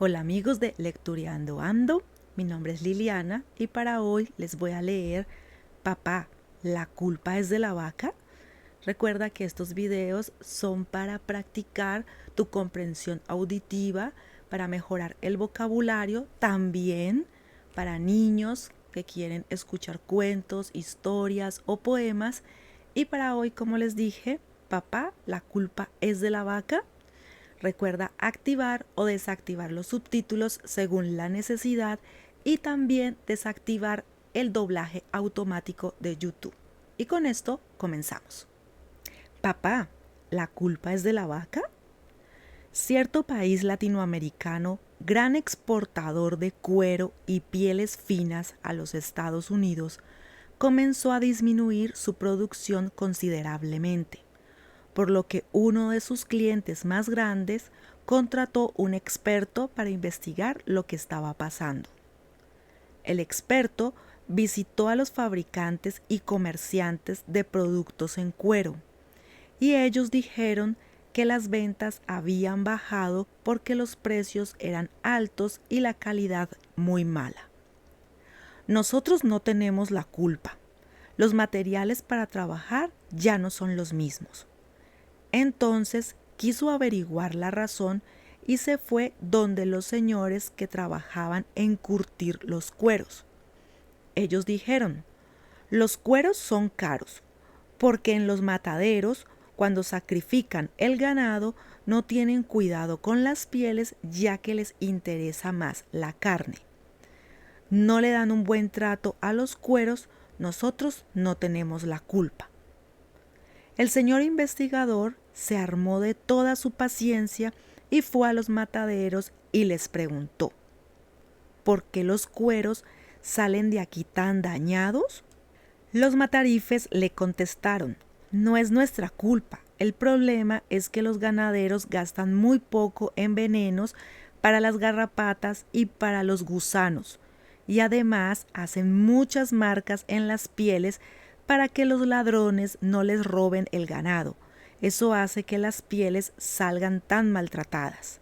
Hola amigos de Lectureando Ando, mi nombre es Liliana y para hoy les voy a leer Papá, ¿la culpa es de la vaca? Recuerda que estos videos son para practicar tu comprensión auditiva, para mejorar el vocabulario, también para niños que quieren escuchar cuentos, historias o poemas. Y para hoy, como les dije, Papá, ¿la culpa es de la vaca? Recuerda activar o desactivar los subtítulos según la necesidad y también desactivar el doblaje automático de YouTube. Y con esto comenzamos. Papá, ¿la culpa es de la vaca? Cierto país latinoamericano, gran exportador de cuero y pieles finas a los Estados Unidos, comenzó a disminuir su producción considerablemente, por lo que uno de sus clientes más grandes contrató un experto para investigar lo que estaba pasando. El experto visitó a los fabricantes y comerciantes de productos en cuero y ellos dijeron que las ventas habían bajado porque los precios eran altos y la calidad muy mala. Nosotros no tenemos la culpa. Los materiales para trabajar ya no son los mismos. Entonces quiso averiguar la razón y se fue donde los señores que trabajaban en curtir los cueros. Ellos dijeron: los cueros son caros, porque en los mataderos, cuando sacrifican el ganado, no tienen cuidado con las pieles, ya que les interesa más la carne. No le dan un buen trato a los cueros, nosotros no tenemos la culpa. El señor investigador se armó de toda su paciencia y fue a los mataderos y les preguntó: ¿por qué los cueros salen de aquí tan dañados? Los matarifes le contestaron: no es nuestra culpa, el problema es que los ganaderos gastan muy poco en venenos para las garrapatas y para los gusanos, y además hacen muchas marcas en las pieles para que los ladrones no les roben el ganado. Eso hace que las pieles salgan tan maltratadas.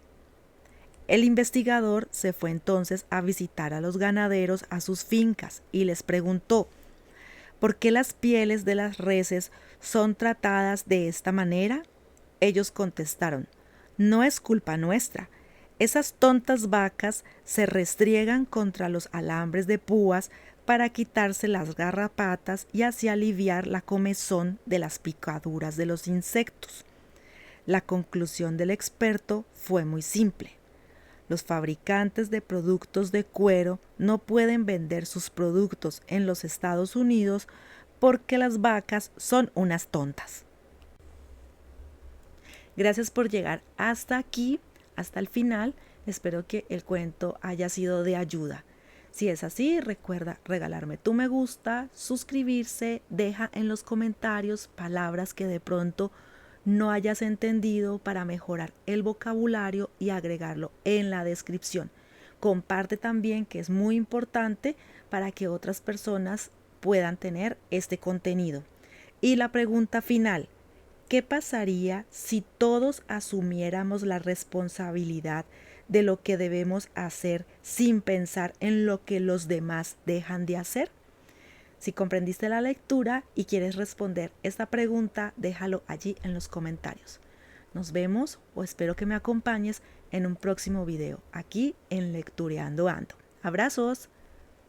El investigador se fue entonces a visitar a los ganaderos a sus fincas y les preguntó: ¿por qué las pieles de las reses son tratadas de esta manera? Ellos contestaron: no es culpa nuestra. Esas tontas vacas se restriegan contra los alambres de púas para quitarse las garrapatas y así aliviar la comezón de las picaduras de los insectos. La conclusión del experto fue muy simple: los fabricantes de productos de cuero no pueden vender sus productos en los Estados Unidos porque las vacas son unas tontas. Gracias por llegar hasta aquí, hasta el final. Espero que el cuento haya sido de ayuda. Si es así, recuerda regalarme tu me gusta, suscribirse, deja en los comentarios palabras que de pronto no hayas entendido para mejorar el vocabulario y agregarlo en la descripción. Comparte también, que es muy importante para que otras personas puedan tener este contenido. Y la pregunta final: ¿qué pasaría si todos asumiéramos la responsabilidad de lo que debemos hacer sin pensar en lo que los demás dejan de hacer? Si comprendiste la lectura y quieres responder esta pregunta, déjalo allí en los comentarios. Nos vemos, o espero que me acompañes en un próximo video aquí en Lectureando Ando. Abrazos.